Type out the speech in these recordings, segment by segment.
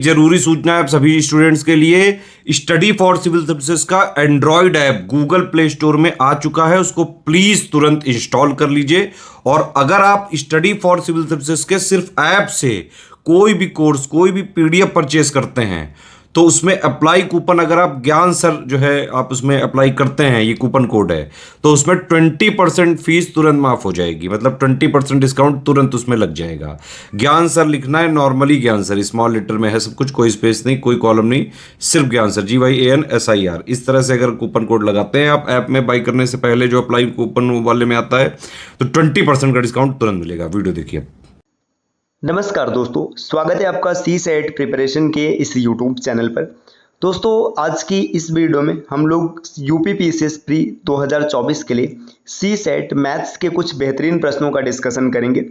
जरूरी सूचना है आप सभी स्टूडेंट्स के लिए। स्टडी फॉर सिविल सर्विसेज का Android app Google play store में आ चुका है, उसको प्लीज तुरंत इंस्टॉल कर लीजिए। और अगर आप स्टडी फॉर सिविल सर्विसेज के सिर्फ ऐप से कोई भी कोर्स, कोई भी पीडीएफ परचेस करते हैं तो उसमें अप्लाई कूपन, अगर आप ज्ञान सर जो है आप उसमें अप्लाई करते हैं, ये कूपन कोड है, तो उसमें 20% फीस तुरंत माफ हो जाएगी। मतलब 20% डिस्काउंट तुरंत उसमें लग जाएगा। ज्ञान सर लिखना है, नॉर्मली ज्ञान सर, स्मॉल लेटर में है सब कुछ, कोई स्पेस नहीं, कोई कॉलम नहीं, सिर्फ ज्ञान सर, GYANSIR। इस तरह से अगर कूपन कोड लगाते हैं आप ऐप में बाई करने से पहले, जो अप्लाई कूपन वाले में आता है, तो 20% का डिस्काउंट तुरंत मिलेगा। वीडियो देखिए। नमस्कार दोस्तों, स्वागत है आपका सी सेट प्रिपरेशन के इस यूट्यूब चैनल पर। दोस्तों, आज की इस वीडियो में हम लोग यूपी पीसीएस प्री 2024 के लिए सी सेट मैथ्स के कुछ बेहतरीन प्रश्नों का डिस्कशन करेंगे।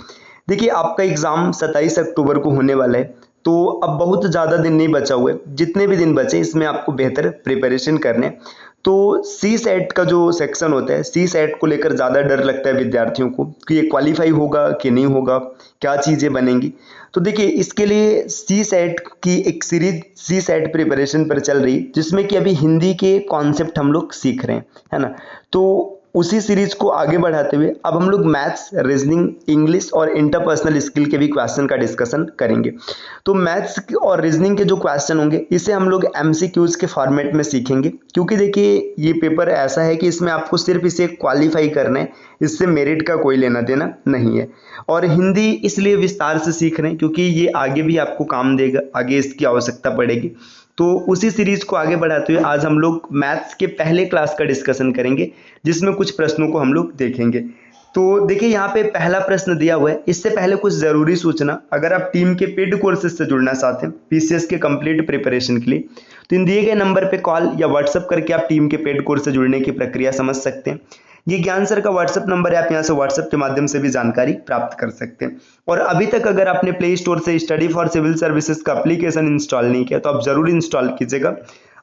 देखिए, आपका एग्ज़ाम 27 अक्टूबर को होने वाला है, तो अब बहुत ज़्यादा दिन नहीं बचा हुआ है। जितने भी दिन बचे इसमें आपको बेहतर प्रिपरेशन करने हैं। तो सी सेट का जो सेक्शन होता है, सी सेट को लेकर ज़्यादा डर लगता है विद्यार्थियों को कि ये क्वालिफाई होगा कि नहीं होगा, क्या चीज़ें बनेंगी। तो देखिए, इसके लिए सी सेट की एक सीरीज सी सेट प्रिपरेशन पर चल रही, जिसमें कि अभी हिंदी के कॉन्सेप्ट हम लोग सीख रहे हैं, है ना। तो उसी सीरीज को आगे बढ़ाते हुए अब हम लोग मैथ्स, रीजनिंग, इंग्लिश और इंटरपर्सनल स्किल के भी क्वेश्चन का डिस्कशन करेंगे। तो मैथ्स और रीजनिंग के जो क्वेश्चन होंगे इसे हम लोग एमसीक्यूज के फॉर्मेट में सीखेंगे, क्योंकि देखिए ये पेपर ऐसा है कि इसमें आपको सिर्फ इसे क्वालिफाई करना है, इससे मेरिट का कोई लेना देना नहीं है। और हिंदी इसलिए विस्तार से सीख रहे हैं क्योंकि ये आगे भी आपको काम देगा, आगे इसकी आवश्यकता पड़ेगी। तो उसी सीरीज को आगे बढ़ाते हुए आज हम लोग मैथ्स के पहले क्लास का डिस्कशन करेंगे, जिसमें कुछ प्रश्नों को हम लोग देखेंगे। तो देखिए, यहाँ पे पहला प्रश्न दिया हुआ है। इससे पहले कुछ जरूरी सूचना, अगर आप टीम के पेड कोर्सेज से जुड़ना चाहते हैं पीसीएस के कंप्लीट प्रिपरेशन के लिए, तो इन दिए गए नंबर पे कॉल या व्हाट्सएप करके आप टीम के पेड कोर्स से जुड़ने की प्रक्रिया समझ सकते हैं। ये ज्ञान सर का व्हाट्सएप नंबर है, आप यहाँ से व्हाट्सएप के माध्यम से भी जानकारी प्राप्त कर सकते हैं। और अभी तक अगर आपने प्ले स्टोर से स्टडी फॉर सिविल सर्विसेज का एप्लीकेशन इंस्टॉल नहीं किया तो आप जरूर इंस्टॉल कीजिएगा।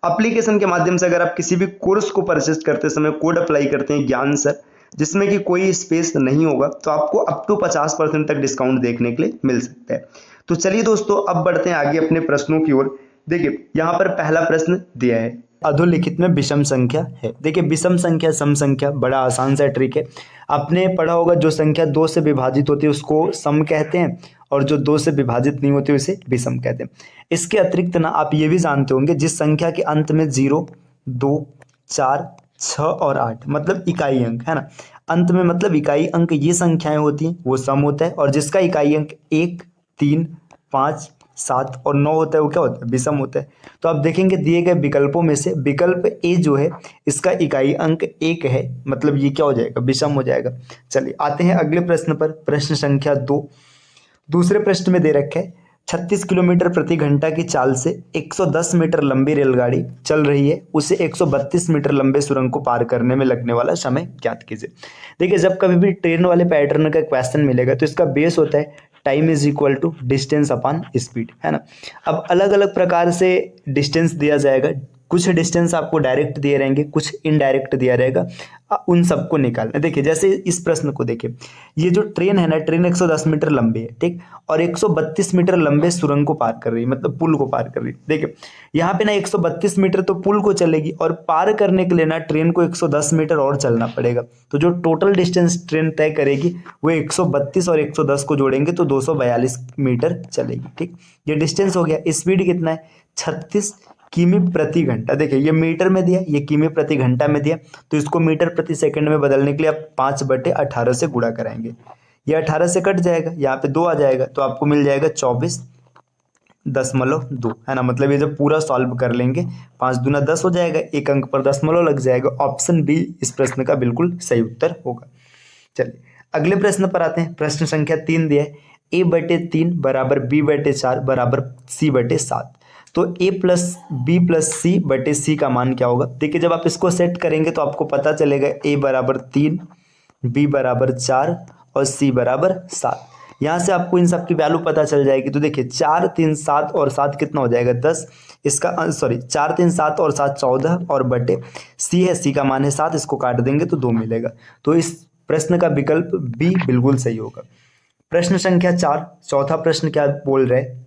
एप्लीकेशन के माध्यम से अगर आप किसी भी कोर्स को परचेस करते समय कोड अप्लाई करते हैं ज्ञान सर, जिसमें कि कोई स्पेस नहीं होगा, तो आपको अप टू 50% तक डिस्काउंट देखने के लिए मिल सकता है। तो चलिए दोस्तों, अब बढ़ते हैं आगे अपने प्रश्नों की ओर। देखिए, यहाँ पर पहला प्रश्न दिया है, अधोलिखित में विषम संख्या है। देखिए, विषम संख्या, सम संख्या, बड़ा आसान सा ट्रिक है। आपने पढ़ा होगा, जो संख्या 2 से विभाजित होती है उसको सम कहते हैं, और जो 2 से विभाजित नहीं होती उसे विषम कहते हैं। इसके अतिरिक्त ना आप ये भी जानते होंगे, जिस संख्या के अंत में 0, 2, 4, 6 और 8 मतलब इकाई अंक, है ना। अंत में मतलब इकाई अंक ये संख्याएं होती हैं, वो सम होता है। और जिसका इकाई अंक 1, 3, 5, 7 और 9 होता है, वो क्या होता है, विषम होता है। तो आप देखेंगे दिए गए विकल्पों में से विकल्प ए जो है, इसका इकाई अंक 1 है, मतलब ये क्या हो जाएगा, विषम हो जाएगा। चलिए आते हैं अगले प्रश्न पर, प्रश्न संख्या 2। दूसरे प्रश्न में दे रखा है, 36 किलोमीटर प्रति घंटा की चाल से 110 मीटर लंबी रेलगाड़ी चल रही है, उसे 132 मीटर लंबे सुरंग को पार करने में लगने वाला समय ज्ञात कीजिए। देखिए, जब कभी भी ट्रेन वाले पैटर्न का क्वेश्चन मिलेगा तो इसका बेस होता है time is equal to distance upon speed, है ना। अब अलग अलग प्रकार से डिस्टेंस दिया जाएगा, कुछ डिस्टेंस आपको डायरेक्ट दिए रहेंगे, कुछ इनडायरेक्ट दिया रहेगा, उन सबको निकालना। देखिए, जैसे इस प्रश्न को देखिए, ये जो ट्रेन है ना, ट्रेन 110 मीटर लंबी है, ठीक, और 132 मीटर लंबे सुरंग को पार कर रही है, मतलब पुल को पार कर रही है। देखिए, यहाँ पे ना 132 मीटर तो पुल को चलेगी, और पार करने के लिए ना ट्रेन को 110 मीटर और चलना पड़ेगा। तो जो टोटल डिस्टेंस ट्रेन तय करेगी वो 132 और 110 को जोड़ेंगे तो 242 मीटर चलेगी, ठीक। ये डिस्टेंस हो गया। स्पीड कितना है, 36 किमी प्रति घंटा। देखिए, ये मीटर में दिया, ये किमी प्रति घंटा में दिया, तो इसको मीटर प्रति सेकंड में बदलने के लिए आप 5/18 से गुणा कराएंगे। ये 18 से कट जाएगा, यहाँ पे 2 आ जाएगा, तो आपको मिल जाएगा 24.2, है ना। मतलब ये जब पूरा सॉल्व कर लेंगे, 5 दूना 10 हो जाएगा, एक अंक पर दशमलव लग जाएगा। ऑप्शन बी इस प्रश्न का बिल्कुल सही उत्तर होगा। चलिए अगले प्रश्न पर आते हैं। प्रश्न संख्या 3 दिया है, a/3 बराबर b/4 बराबर c/7। तो a प्लस बी प्लस सी बटे सी का मान क्या होगा। देखिए, जब आप इसको सेट करेंगे तो आपको पता चलेगा a बराबर 3, b बराबर 4 और c बराबर 7। यहाँ से आपको इन सब की वैल्यू पता चल जाएगी। तो देखिए, 4, 3, 7 और 7 कितना हो जाएगा, 10। इसका 4, 3, 7 और 7 14 और बटे सी है, सी का मान है 7, इसको काट देंगे तो 2 मिलेगा। तो इस प्रश्न का विकल्प बी बिल्कुल सही होगा। प्रश्न संख्या 4, चौथा प्रश्न क्या बोल रहे हैं,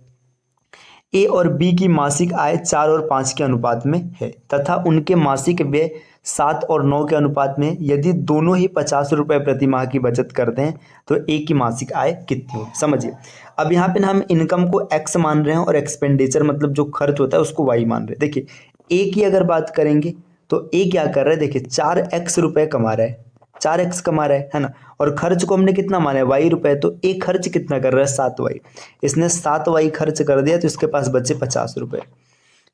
ए और बी की मासिक आय 4 और 5 के अनुपात में है तथा उनके मासिक व्यय 7 और 9 के अनुपात में है। यदि दोनों ही 50 रुपये प्रति माह की बचत करते हैं तो ए की मासिक आय कितनी होगी। समझिए, अब यहाँ पे ना हम इनकम को एक्स मान रहे हैं और एक्सपेंडिचर मतलब जो खर्च होता है उसको वाई मान रहे हैं। देखिए ए की अगर बात करेंगे तो ए क्या कर रहा है, देखिए 4x रुपये कमा रहा है, 4x कमा रहा है ना, और खर्च को हमने कितना माना है, वाई रुपए, तो एक खर्च कितना कर रहा है, 7y। इसने 7y खर्च कर दिया तो इसके पास बचे 50 रुपये।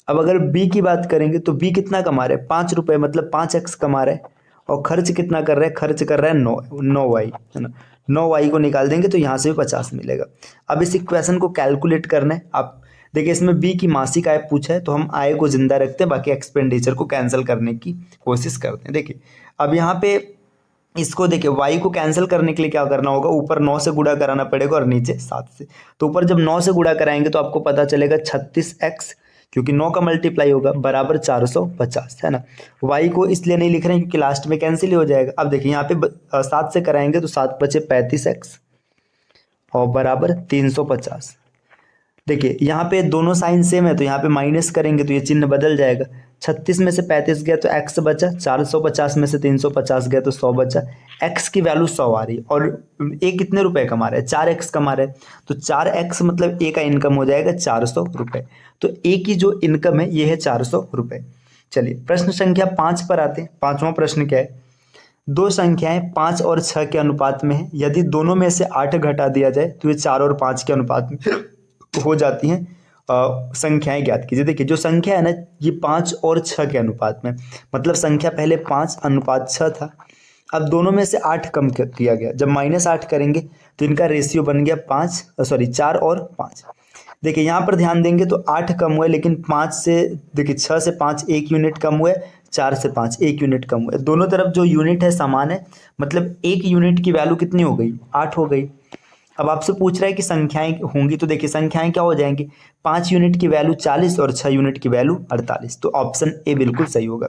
अब अगर b की बात करेंगे तो b कितना कमा रहा है, 5 रुपये, मतलब 5x कमा रहा है, और खर्च कितना कर रहा है, खर्च कर रहा है 9y, है ना। 9y को निकाल देंगे तो यहाँ से भी 50 मिलेगा। अब इस इक्वेशन को कैलकुलेट करना है। आप देखिए इसमें b की मासिक आय पूछा है तो हम आय को जिंदा रखते हैं, बाकी एक्सपेंडिचर को कैंसिल करने की कोशिश करते हैं। देखिए अब यहाँ पे इसको देखिए y को कैंसिल करने के लिए क्या करना होगा, ऊपर 9 से गुणा कराना पड़ेगा और नीचे 7 से। तो ऊपर जब 9 से गुणा कराएंगे तो आपको पता चलेगा 36x, क्योंकि 9 का मल्टीप्लाई होगा, बराबर 450, है ना। y को इसलिए नहीं लिख रहे हैं क्योंकि लास्ट में कैंसिल ही हो जाएगा। अब देखिए यहाँ पे 7 से कराएंगे तो 7 बचे 35x और बराबर 350। देखिए यहाँ पे दोनों साइन सेम है तो यहाँ पे माइनस करेंगे तो ये चिन्ह बदल जाएगा। 36 में से 35 गया तो x बचा, 450 में से 350 गया तो 100 बचा। x की वैल्यू 100 आ रही और ए कितने रुपए कमा रहा है, 4x कमा रहा है, तो 4x मतलब ए का इनकम हो जाएगा 400 रुपये। तो ए की जो इनकम है ये है 400 रुपये। चलिए प्रश्न संख्या 5 पर आते हैं। 5वां प्रश्न क्या है, दो संख्याएं 5 और 6 के अनुपात में है, यदि दोनों में से 8 घटा दिया जाए तो ये 4 और 5 के अनुपात में हो जाती हैं। संख्याएं ज्ञात कीजिए। देखिए जो संख्या है ना ये 5 और 6 के अनुपात में, मतलब संख्या पहले 5 अनुपात 6 था, अब दोनों में से 8 कम किया गया। जब -8 करेंगे तो इनका रेशियो बन गया 4 और 5। देखिए यहाँ पर ध्यान देंगे तो 8 कम हुआ है, लेकिन 5 से देखिए 6 से 5 1 यूनिट कम हुआ है, 4 से 5 1 यूनिट कम हुआ है। दोनों तरफ जो यूनिट है समान है, मतलब 1 यूनिट की वैल्यू कितनी हो गई, 8 हो गई। अब आपसे पूछ रहा है कि संख्याएं होंगी, तो देखिए संख्याएं क्या हो जाएंगी, 5 यूनिट की वैल्यू 40 और 6 यूनिट की वैल्यू 48। तो ऑप्शन ए बिल्कुल सही होगा।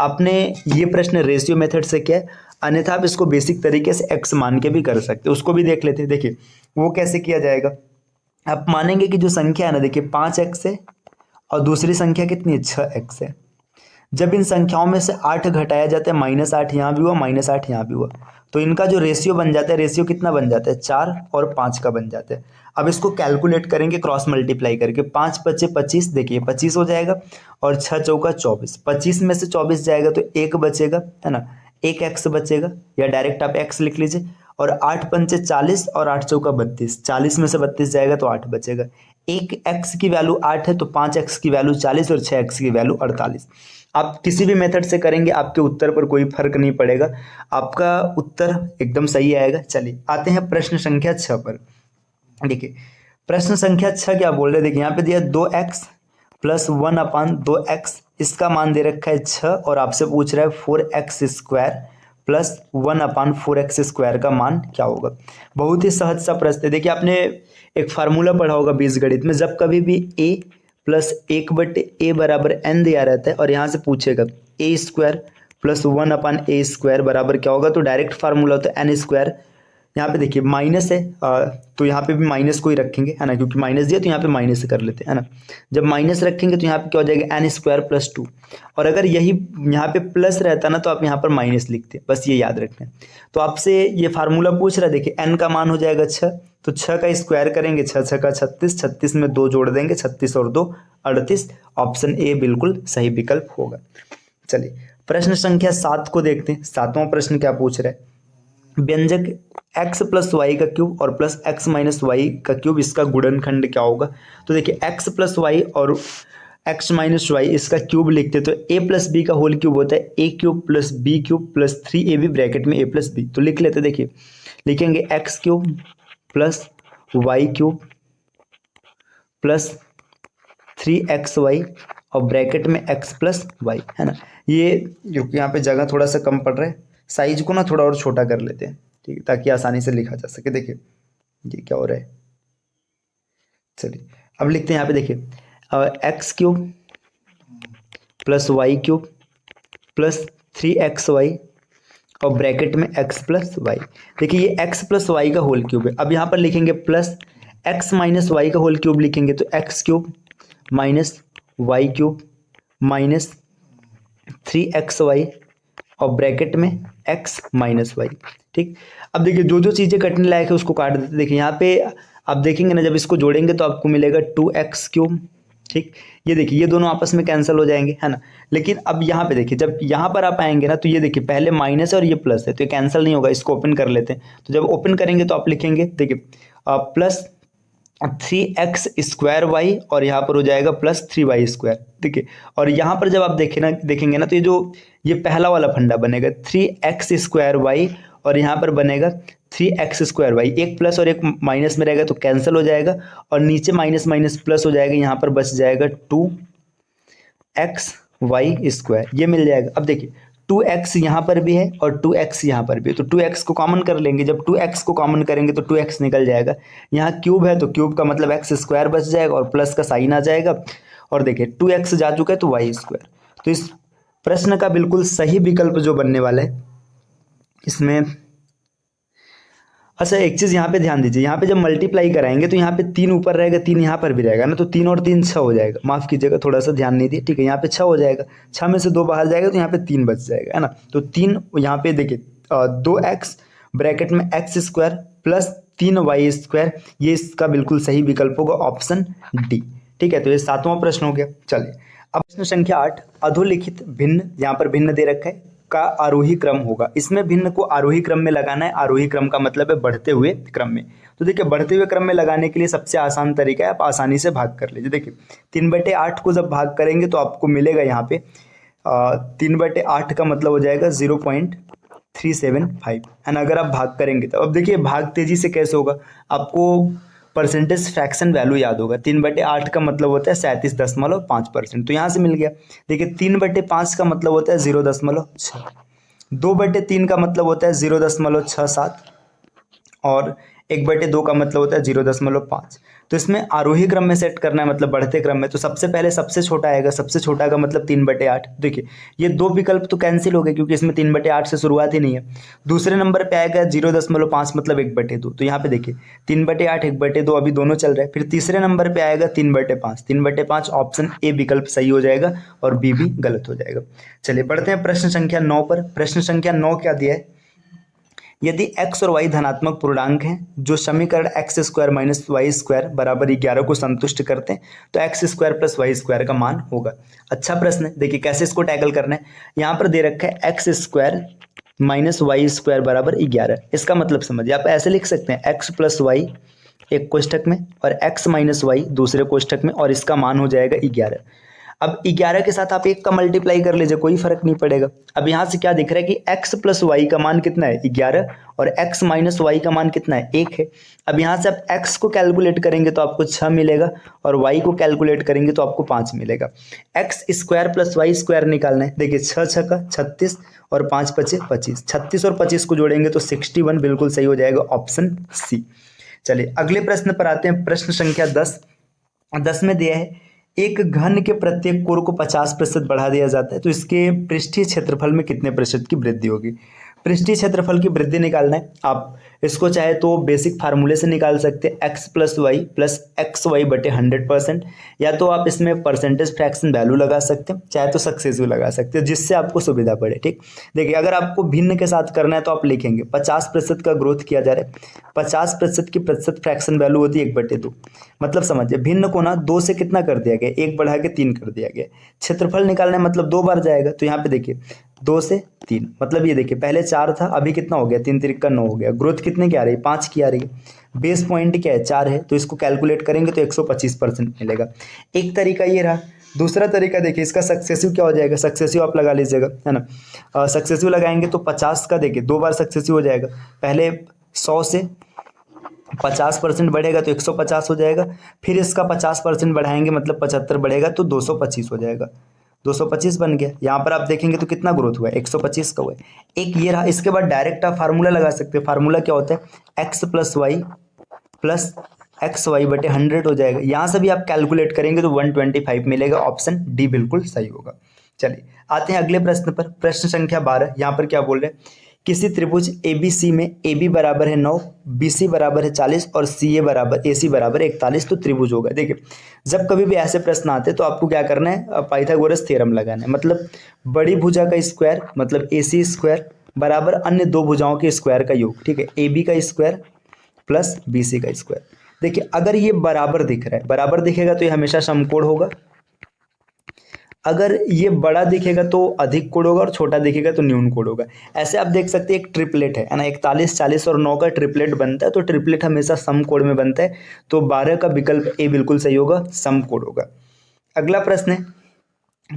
आपने ये प्रश्न रेशियो मेथड से किया है, अन्यथा आप इसको बेसिक तरीके से एक्स मान के भी कर सकते, उसको भी देख लेते हैं। देखिए वो कैसे किया जाएगा, आप मानेंगे कि जो संख्या है ना, देखिए 5x है और दूसरी संख्या कितनी है, 6x है। जब इन संख्याओं में से 8 घटाया जाता है, -8 यहाँ भी हुआ, -8 यहाँ भी हुआ, तो इनका जो रेशियो बन जाता है, रेशियो कितना बन जाता है, 4 और 5 का बन जाता है। अब इसको कैलकुलेट करेंगे क्रॉस मल्टीप्लाई करके, 5 बचे 25, देखिए 25 हो जाएगा, और 6 चौका 24, 25 में से 24 जाएगा तो 1 बचेगा, है ना, 1 x बचेगा, या डायरेक्ट आप x लिख लीजिए। और 8 पंचे 40 और 8 चौका 32, 40 में से 32 जाएगा तो 8 बचेगा। 1 x की वैल्यू 8 है तो 5x की वैल्यू 40 और 6x की वैल्यू 48। आप किसी भी मेथड से करेंगे आपके उत्तर पर कोई फर्क नहीं पड़ेगा, आपका उत्तर एकदम सही आएगा। चलिए आते हैं प्रश्न संख्या 6 पर। देखिए प्रश्न संख्या 6 क्या बोल रहे हैं, देखिए यहाँ पे दिया 2x प्लस 1/2x, इसका मान दे रखा है 6, और आपसे पूछ रहा है 4x² प्लस 1/4x² का मान क्या होगा। बहुत ही सहज सा प्रश्न है। देखिए आपने एक फार्मूला पढ़ा होगा बीजगणित में, जब कभी भी a प्लस 1/a बराबर n दिया रहता है और यहाँ से पूछेगा a² प्लस 1/a² बराबर क्या होगा, तो डायरेक्ट फार्मूला होता है n²। यहाँ पे देखिए माइनस है तो यहाँ पे भी माइनस को ही रखेंगे, है ना, क्योंकि माइनस दिया तो यहाँ पे माइनस कर लेते हैं, है ना। जब माइनस रखेंगे तो यहाँ पे क्या हो जाएगा, n² प्लस 2, और अगर यही यहाँ पे प्लस रहता ना तो आप यहाँ पर माइनस लिखते, बस ये याद रखना है। तो आपसे ये फार्मूला पूछ रहा है, देखिए n का मान हो जाएगा 6, तो 6 का स्क्वायर करेंगे, 6 6 का 36, 36 में 2 जोड़ देंगे, 36 और 2 38। ऑप्शन ए बिल्कुल सही विकल्प होगा। चलिए प्रश्न संख्या 7 को देखते हैं। 7वां प्रश्न क्या पूछ रहा है, व्यंजक x प्लस वाई का क्यूब और प्लस x माइनस वाई का क्यूब, इसका गुणनखंड क्या होगा। तो देखिए x प्लस वाई और x माइनस वाई इसका क्यूब लिखते तो a प्लस बी का होल क्यूब होता है a cube plus b cube plus 3ab bracket में a प्लस बी। तो लिख लेते, देखिए लिखेंगे x cube plus y cube plus 3xy और ब्रैकेट में x प्लस वाई, है ना। ये यहाँ पे जगह थोड़ा सा कम पड़ रहा है, साइज को ना थोड़ा और छोटा कर लेते हैं, ठीक है, ताकि आसानी से लिखा जा सके। देखिए ये क्या हो रहा है, चलिए अब लिखते हैं यहाँ पे, देखिए x cube plus y cube plus 3xy और ब्रैकेट में x प्लस वाई। देखिए ये x प्लस वाई का होल क्यूब है। अब यहाँ पर लिखेंगे प्लस x माइनस वाई का होल क्यूब लिखेंगे तो x cube minus y cube minus 3xy और ब्रैकेट में x माइनस वाई। ठीक, अब देखिए जो जो चीज़ें कटने लायक है उसको काट देते। देखिए यहाँ पे आप देखेंगे ना, जब इसको जोड़ेंगे तो आपको मिलेगा 2x क्यूब। ठीक, ये देखिए ये दोनों आपस में कैंसिल हो जाएंगे, है ना। लेकिन अब यहाँ पे देखिए, जब यहाँ पर आप आएंगे ना तो ये देखिए पहले माइनस है और ये प्लस है, तो ये कैंसिल नहीं होगा। इसको ओपन कर लेते हैं। तो जब ओपन करेंगे तो आप लिखेंगे, देखिए प्लस 3x² वाई और यहाँ पर हो जाएगा प्लस 3y²। ठीक है, और यहाँ पर जब आप देखेंगे ना तो ये पहला वाला फंडा बनेगा 3x² वाई और यहाँ पर बनेगा 3x² वाई। एक प्लस और एक माइनस में रहेगा तो कैंसिल हो जाएगा और नीचे माइनस माइनस प्लस हो जाएगा, यहाँ पर बच जाएगा 2xy²। ये मिल जाएगा। अब देखिए 2x यहाँ पर भी है और 2x यहाँ पर भी है, तो 2x को कॉमन कर लेंगे। जब 2x को कॉमन करेंगे तो 2x निकल जाएगा। यहाँ क्यूब है तो क्यूब का मतलब x² बच जाएगा और प्लस का साइन आ जाएगा। और देखिए 2x जा चुका है तो y²। तो इस प्रश्न का बिल्कुल सही विकल्प जो बनने वाला है इसमें, अच्छा एक चीज़ यहाँ पे ध्यान दीजिए, यहाँ पे जब मल्टीप्लाई कराएंगे तो यहाँ पे 3 ऊपर रहेगा, 3 यहाँ पर भी रहेगा ना, तो 3 और 3 6 हो जाएगा। माफ़ कीजिएगा, थोड़ा सा ध्यान नहीं दिए। ठीक है, यहाँ पे 6 हो जाएगा, 6 में से 2 बाहर जाएगा तो यहाँ पे 3 बच जाएगा, है ना। तो 3 यहाँ पे देखिए 2x ब्रैकेट में x² प्लस 3y², ये इसका बिल्कुल सही विकल्प होगा, ऑप्शन डी। ठीक है, तो ये 7वां प्रश्न हो गया। चलिए अब प्रश्न संख्या 8, अधोलिखित भिन्न, यहाँ पर भिन्न दे रखा है, का आरोही क्रम होगा। इसमें भिन्न को आरोही क्रम में लगाना है। आरोही क्रम का मतलब है बढ़ते हुए क्रम में। तो देखिए बढ़ते हुए क्रम में लगाने के लिए सबसे आसान तरीका है, आप आसानी से भाग कर लीजिए। देखिए 3/8 को जब भाग करेंगे तो आपको मिलेगा यहाँ पे 3/8 का मतलब हो जाएगा 0.375, है ना। अगर आप भाग करेंगे तो अब देखिए भाग तेजी से कैसे होगा, आपको परसेंटेज फ्रैक्शन वैल्यू याद होगा। 3/8 का मतलब होता है 37.5%, तो यहाँ से मिल गया। देखिए 3/5 का मतलब होता है 0.6, 2/3 का मतलब होता है 0.67 और 1/2 का मतलब होता है 0.5। तो इसमें आरोही क्रम में सेट करना है, मतलब बढ़ते क्रम में। तो सबसे पहले सबसे छोटा आएगा, सबसे छोटा का मतलब 3/8। देखिए ये 2 विकल्प तो कैंसिल हो गए क्योंकि इसमें 3/8 से शुरुआत ही नहीं है। दूसरे नंबर पे आएगा 0.5 मतलब 1/2। तो यहाँ पे देखिए 3/8 1/2 अभी दोनों चल रहे हैं। फिर तीसरे नंबर पे आएगा 3/5। 3/5 ऑप्शन ए विकल्प सही हो जाएगा और बी भी गलत हो जाएगा। चलिए बढ़ते हैं प्रश्न संख्या 9 पर। प्रश्न संख्या 9 क्या दिया है, यदि x और y धनात्मक पूर्णांक हैं जो समीकरण x² माइनस y² बराबर 11 को संतुष्ट करते हैं तो x² प्लस y² का मान होगा। अच्छा प्रश्न है, देखिए कैसे इसको टैकल करना है। यहाँ पर दे रखा है x² माइनस y² बराबर 11। इसका मतलब समझिए, आप ऐसे लिख सकते हैं x प्लस वाई एक कोष्ठक में और x माइनस वाई दूसरे कोष्ठक में और इसका मान हो जाएगा 11। अब 11 के साथ आप 1 का मल्टीप्लाई कर लीजिए, कोई फर्क नहीं पड़ेगा। अब यहाँ से क्या दिख रहा है कि x प्लस वाई का मान कितना है 11 और x माइनस वाई का मान कितना है 1 है। अब यहाँ से आप x को कैलकुलेट करेंगे तो आपको 6 मिलेगा और y को कैलकुलेट करेंगे तो आपको 5 मिलेगा। x² प्लस y² निकालना है। देखिए 6 6 का 36 और 5 5 25, 36 और 25 को जोड़ेंगे तो 61 बिल्कुल सही हो जाएगा, ऑप्शन सी। चलिए अगले प्रश्न पर आते हैं। प्रश्न संख्या 10। 10 में दिया है एक घन के प्रत्येक कोण को 50% बढ़ा दिया जाता है तो इसके पृष्ठीय क्षेत्रफल में कितने प्रतिशत की वृद्धि होगी। पृष्ठीय क्षेत्रफल की वृद्धि निकालना है। आप इसको चाहे तो बेसिक फार्मूले से निकाल सकते हैं, x plus y plus x y बटे 100%, या तो आप इसमें परसेंटेज फ्रैक्शन वैल्यू लगा सकते हैं, चाहे तो सक्सेसिव लगा सकते हैं, जिससे आपको सुविधा पड़े। ठीक, देखिए अगर आपको भिन्न के साथ करना है तो आप लिखेंगे 50% का ग्रोथ किया जा रहा है, 50% की प्रतिशत फ्रैक्शन वैल्यू होती है 1/2। मतलब समझिए भिन्न को ना 2 से कितना कर दिया गया, 1 बढ़ा के 3 कर दिया गया। क्षेत्रफल निकालना है मतलब 2 बार जाएगा, तो यहाँ पे देखिए 2 से 3 मतलब ये देखिए पहले 4 था, अभी कितना हो गया 3 3 का 9 हो गया। ग्रोथ कितने की आ रही है 5 की आ रही है। बेस पॉइंट क्या है 4 है, तो इसको कैलकुलेट करेंगे तो 125% मिलेगा। एक तरीका ये रहा। दूसरा तरीका देखिए इसका सक्सेसिव क्या हो जाएगा, सक्सेसिव आप लगा लीजिएगा, है ना। सक्सेसिव लगाएंगे तो 50 का देखिए 2 बार सक्सेसिव हो जाएगा। पहले 100 से 50% बढ़ेगा तो 150 हो जाएगा, फिर इसका 50% बढ़ाएंगे मतलब 75 बढ़ेगा तो 225 हो जाएगा। 225 बन गया। यहाँ पर आप देखेंगे तो कितना ग्रोथ हुआ है 125 का हुआ है। एक ये रहा। इसके बाद डायरेक्ट आप फार्मूला लगा सकते हैं। फार्मूला क्या होता है x plus y plus x y बटे 100 हो जाएगा। यहाँ से भी आप कैलकुलेट करेंगे तो 125 मिलेगा, ऑप्शन डी बिल्कुल सही होगा। चलिए आते हैं अगले प्रश्न पर। प्रश्न संख्या 12। यहाँ पर क्या बोल रहे हैं, किसी त्रिभुज ABC में AB बराबर है 9, BC बराबर है 40 और AC बराबर है 41 तो त्रिभुज होगा। देखिए जब कभी भी ऐसे प्रश्न आते हैं तो आपको क्या करना है, पाइथागोरस थ्योरम लगाना है। मतलब बड़ी भुजा का स्क्वायर मतलब AC स्क्वायर बराबर अन्य दो भुजाओं के स्क्वायर का योग, ठीक है, AB का स्क्वायर प्लस BC का स्क्वायर। देखिए अगर ये बराबर दिख रहा है, बराबर दिखेगा तो ये हमेशा समकोण होगा, अगर ये बड़ा दिखेगा तो अधिक कोण होगा और छोटा दिखेगा तो न्यून कोण होगा। ऐसे आप देख सकते हैं एक ट्रिपलेट है ना, 41, 40 और 9 का ट्रिपलेट बनता है, तो ट्रिपलेट हमेशा समकोण में बनता है, तो 12 का विकल्प ए बिल्कुल सही होगा, समकोण होगा। अगला प्रश्न है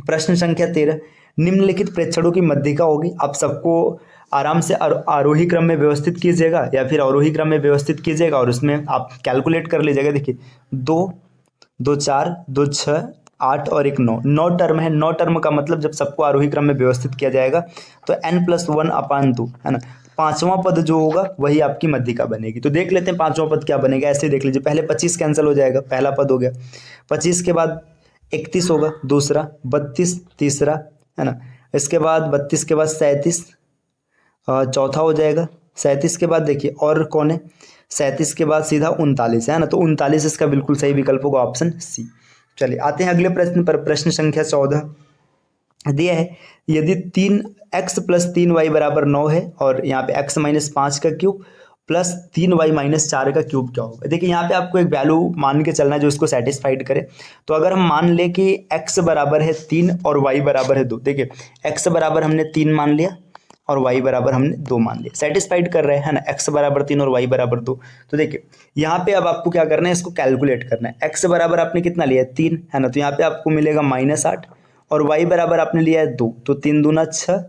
प्रश्न संख्या 13, निम्नलिखित प्रेक्षणों की मध्यिका होगी। आप सबको आराम से आरोही क्रम में व्यवस्थित कीजिएगा या फिर अवरोही क्रम में व्यवस्थित कीजिएगा और उसमें आप कैलकुलेट कर लीजिएगा। देखिए 2, 2, 4, 2, 6, 8 और 1, 9, 9 टर्म है। 9 टर्म का मतलब जब सबको आरोही क्रम में व्यवस्थित किया जाएगा तो n+1/2 है ना, पांचवा पद जो होगा वही आपकी मध्यिका बनेगी। तो देख लेते हैं पांचवा पद क्या बनेगा, ऐसे देख लीजिए। पहले 25 कैंसिल हो जाएगा, पहला पद हो गया। 25 के बाद 31 होगा दूसरा, 32 तीसरा है ना, इसके बाद 32 के बाद 37 चौथा हो जाएगा। 37 के बाद देखिए और कौन है, 37 के बाद सीधा 39 है ना, तो 39 इसका बिल्कुल सही विकल्प होगा, ऑप्शन सी। चलिए आते हैं अगले प्रश्न पर। प्रश्न संख्या 14 दिया है, यदि 3x + 3y बराबर 9 है और यहाँ पे x - 5 का क्यूब प्लस 3y - 4 का क्यूब क्या होगा। देखिए यहाँ पे आपको एक वैल्यू मान के चलना है जो इसको सेटिस्फाइड करे। तो अगर हम मान ले कि x बराबर है 3 और y बराबर है 2, देखिए x बराबर हमने 3 मान लिया और y बराबर हमने 2 मान लिया, सेटिस्फाइड कर रहे हैं ना, x बराबर 3 और y बराबर 2। तो देखिए यहाँ पे अब आपको क्या करना है, इसको कैलकुलेट करना है। x बराबर आपने कितना लिया है 3 है ना, तो यहाँ पे आपको मिलेगा -8 और y बराबर आपने लिया है 2, तो 3 दूना 6,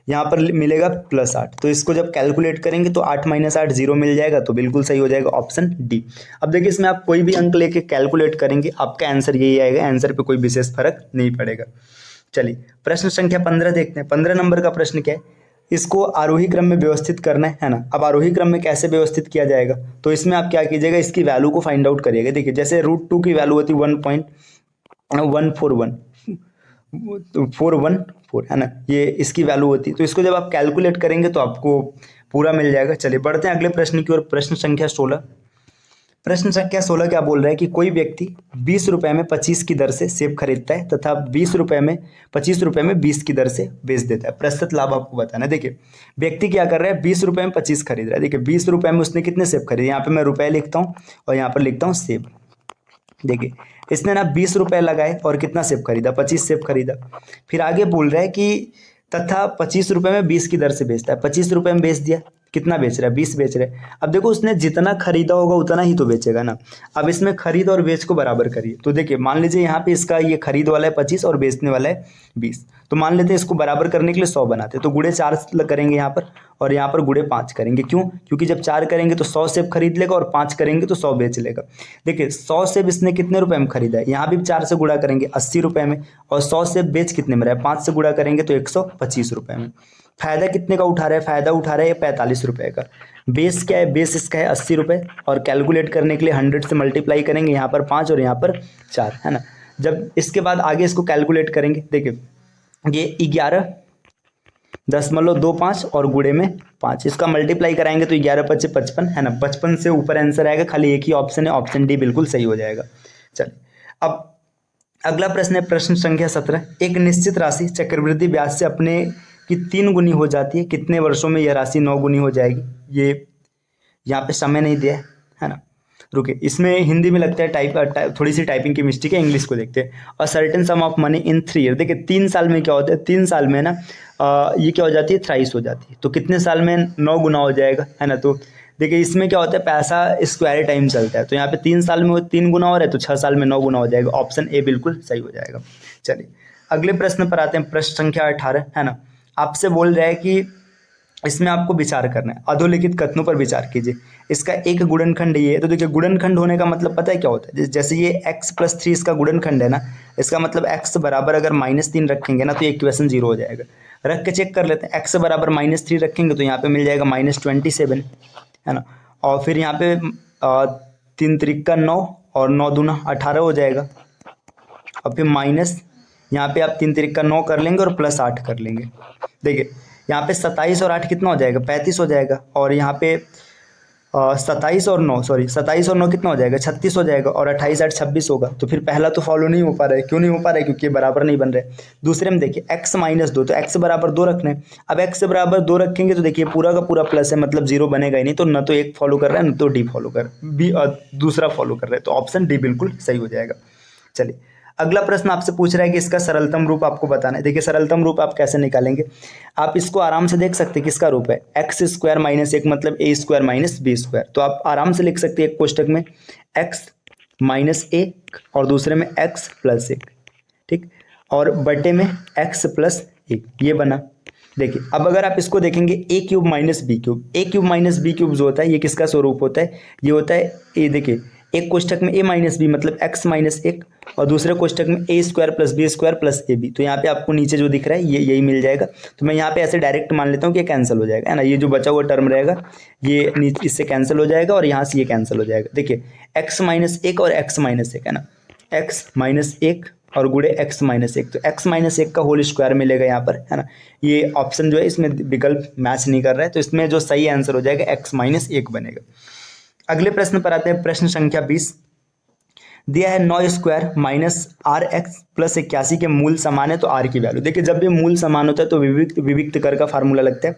यहाँ पर मिलेगा +8। तो इसको जब कैलकुलेट करेंगे तो 8 - 8 0 मिल जाएगा, तो बिल्कुल सही हो जाएगा, ऑप्शन डी। अब देखिए इसमें आप कोई भी अंक लेके कैलकुलेट करेंगे आपका आंसर यही आएगा, आंसर पे कोई विशेष फर्क नहीं पड़ेगा। चलिए प्रश्न संख्या 15 देखते हैं। 15 नंबर का प्रश्न क्या है, इसको आरोही क्रम में व्यवस्थित करना है ना। अब आरोही क्रम में कैसे व्यवस्थित किया जाएगा, तो इसमें आप क्या कीजिएगा, इसकी वैल्यू को फाइंड आउट करिएगा। देखिए जैसे √2 की वैल्यू होती है 1.141 है ना, ये इसकी वैल्यू होती है। तो इसको जब आप कैलकुलेट करेंगे तो आपको पूरा मिल जाएगा। चलिए बढ़ते हैं अगले प्रश्न की ओर। प्रश्न संख्या 16, प्रश्न संख्या 16 क्या बोल रहा है कि कोई व्यक्ति 20 रुपए में 25 की दर से सेब खरीदता है तथा 25 रुपए में 20 की दर से बेच देता है। प्रस्तुत लाभ आपको बताना है। देखिए व्यक्ति क्या कर रहा है, 20 रुपए में 25 खरीद रहा है। देखिए 20 रुपए में उसने कितने सेब खरीदे, यहाँ पे मैं रुपए लिखता हूँ और यहाँ पर लिखता हूँ सेब। देखिए इसने ना 20 रुपए लगाए और कितना सेब खरीदा, 25 सेब खरीदा। फिर आगे बोल रहा है कि तथा 25 रुपए में 20 की दर से बेचता है। 25 रुपए में बेच दिया, कितना बेच रहा है, 20 बेच रहा है। अब देखो उसने जितना खरीदा होगा उतना ही तो बेचेगा ना। अब इसमें खरीद और बेच को बराबर करिए। तो देखिए मान लीजिए यहाँ पे इसका ये खरीद वाला है 25 और बेचने वाला है 20, तो मान लेते हैं इसको बराबर करने के लिए 100 बनाते हैं। तो गुणे 4 करेंगे यहाँ पर और यहाँ पर गुणे 5 करेंगे। क्यों, क्योंकि जब 4 करेंगे तो 100 सेब खरीद लेगा और 5 करेंगे तो 100 बेच लेगा। देखिए 100 सेब इसने कितने रुपए में खरीदा है, यहाँ भी 4 से गुणा करेंगे 80 रुपए में, और 100 सेब बेच कितने में रहा है, 5 से गुणा करेंगे तो 125 रुपए में। फायदा कितने का उठा रहा है, फायदा उठा रहा है 45 रुपए का। बेस क्या है, बेस इसका है 80 रुपए, और कैलकुलेट करने के लिए 100 से मल्टीप्लाई करेंगे, यहाँ पर 5 और यहाँ पर 4 है ना। जब इसके बाद आगे इसको कैलकुलेट करेंगे, देखिए ये 11.25 और गुणे में 5, इसका मल्टीप्लाई कराएंगे तो 11 × 5 = 55 है ना। 55 से ऊपर आंसर आएगा, खाली एक ही ऑप्शन है, ऑप्शन डी बिल्कुल सही हो जाएगा। चलिए अब अगला प्रश्न है प्रश्न संख्या 17, एक निश्चित राशि चक्रवृद्धि ब्याज से अपने की 3 गुनी हो जाती है, कितने वर्षों में यह राशि 9 गुनी हो जाएगी। ये यहाँ पे समय नहीं दिया है ना, रुके इसमें हिंदी में लगता है थोड़ी सी टाइपिंग की मिस्टेक है, इंग्लिश को देखते हैं। A certain some of money in 3 year. देखिए 3 साल में क्या होता है, 3 साल में ना ये क्या हो जाती है, थ्राइस हो जाती है। तो कितने साल में 9 गुना हो जाएगा है ना। तो देखिए इसमें क्या होता है, पैसा स्क्वायर टाइम चलता है, तो यहाँ पे 3 साल में 3 गुना हो रहा है, तो 6 साल में 9 गुना हो जाएगा, ऑप्शन ए बिल्कुल सही हो जाएगा। चलिए अगले प्रश्न पर आते हैं, प्रश्न संख्या 18 है ना। आपसे बोल रहा है कि इसमें आपको विचार करना है, अधोलिखित कथनों पर विचार कीजिए। इसका एक गुणनखंड ये है, तो देखिए गुणनखंड होने का मतलब पता है क्या होता है, जैसे ये x + 3 इसका गुणनखंड है ना, इसका मतलब x बराबर अगर -3 रखेंगे ना तो ये इक्वेशन 0 हो जाएगा। रख के चेक कर लेते हैं, x बराबर -3 रखेंगे तो यहाँ पे मिल जाएगा -27 है ना, और फिर यहाँ पे 3 त्रिका 9 और 9 दूना 18 हो जाएगा, और फिर माइनस यहाँ पे आप 3 त्रिका 9 कर लेंगे और +8 कर लेंगे। देखिए यहाँ पे 27 और 8 कितना हो जाएगा, 35 हो जाएगा। और यहाँ पे 27 और 9 कितना हो जाएगा, 36 हो जाएगा। और 28 8 26 होगा। तो फिर पहला तो फॉलो नहीं हो पा रहा है। क्यों नहीं हो पा रहा है, क्योंकि ये बराबर नहीं बन रहे। दूसरे में देखिए x माइनस 2, तो x बराबर 2 रखना है। अब x बराबर 2 रखेंगे तो देखिए पूरा का पूरा प्लस है, मतलब 0 बनेगा ही नहीं। तो न तो एक फॉलो कर रहा है, न तो डी फॉलो कर बी दूसरा फॉलो कर रहा है। तो ऑप्शन डी बिल्कुल सही हो जाएगा। चलिए अगला प्रश्न आपसे पूछ रहा है कि इसका सरलतम रूप आपको बताना है। देखिए सरलतम रूप आप कैसे निकालेंगे, आप इसको आराम से देख सकते हैं किसका रूप है, एक्स स्क्वायर माइनस 1 मतलब ए स्क्वायर माइनस बी स्क्वायर। तो आप आराम से लिख सकते हैं एक कोष्टक में एक्स माइनस 1 और दूसरे में एक्स प्लस 1, ठीक, और बटे में एक्स प्लस 1, ये बना। देखिए अब अगर आप इसको देखेंगे ए क्यूब माइनस बी क्यूब, ए क्यूब माइनस बी क्यूब जो होता है ये किसका स्वरूप होता है, ये होता है ए, देखिए एक कोष्टक में ए माइनस बी मतलब एक्स माइनस 1 और दूसरे कोष्टक में A square plus B square plus A B. तो यहाँ पे आपको नीचे जो दिख रहा है ये यही मिल जाएगा। तो मैं यहाँ पे ऐसे डायरेक्ट मान लेता हूँ कि ये कैंसिल हो जाएगा, है ना। ये जो बचा हुआ टर्म रहेगा ये नीचे इससे कैंसिल हो जाएगा और यहाँ से ये कैंसिल हो जाएगा। देखिए एक्स माइनस 1 और एक्स माइनस 1, है ना, एक्स माइनस 1 और गुड़े एक्स माइनस 1, तो एक्स माइनस 1 का होल स्क्वायर मिलेगा यहाँ पर, है ना। ये ऑप्शन जो है इसमें विकल्प मैच नहीं कर रहा है, तो इसमें जो सही आंसर हो जाएगा एक्स माइनस 1 बनेगा। अगले प्रश्न पर आते हैं, प्रश्न संख्या 20। दिया है 9 square minus r x plus 81 के मूल समान है तो आर की वैल्यू। देखिए जब भी मूल समान होता है तो विविक्त कर का फार्मूला लगता है,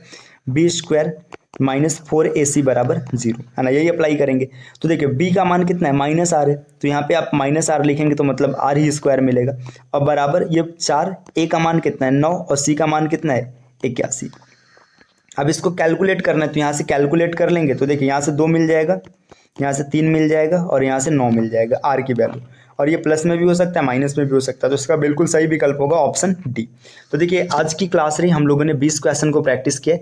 बी स्क्वायर माइनस 4ac बराबर 0, है ना, यही अप्लाई करेंगे। तो देखिए b का मान कितना है, माइनस आर है, तो यहाँ पे आप माइनस आर लिखेंगे तो मतलब आर ही स्क्वायर मिलेगा। और बराबर ये 4, a का मान कितना है 9 और c का मान कितना है 81। अब इसको कैलकुलेट करना है तो यहाँ से कैलकुलेट कर लेंगे। तो देखिए यहाँ से 2 मिल जाएगा, यहाँ से 3 मिल जाएगा और यहाँ से 9 मिल जाएगा आर की वैल्यू। और ये प्लस में भी हो सकता है माइनस में भी हो सकता है, तो इसका बिल्कुल सही विकल्प होगा ऑप्शन डी। तो देखिए आज की क्लास रही, हम लोगों ने 20 क्वेश्चन को प्रैक्टिस किया।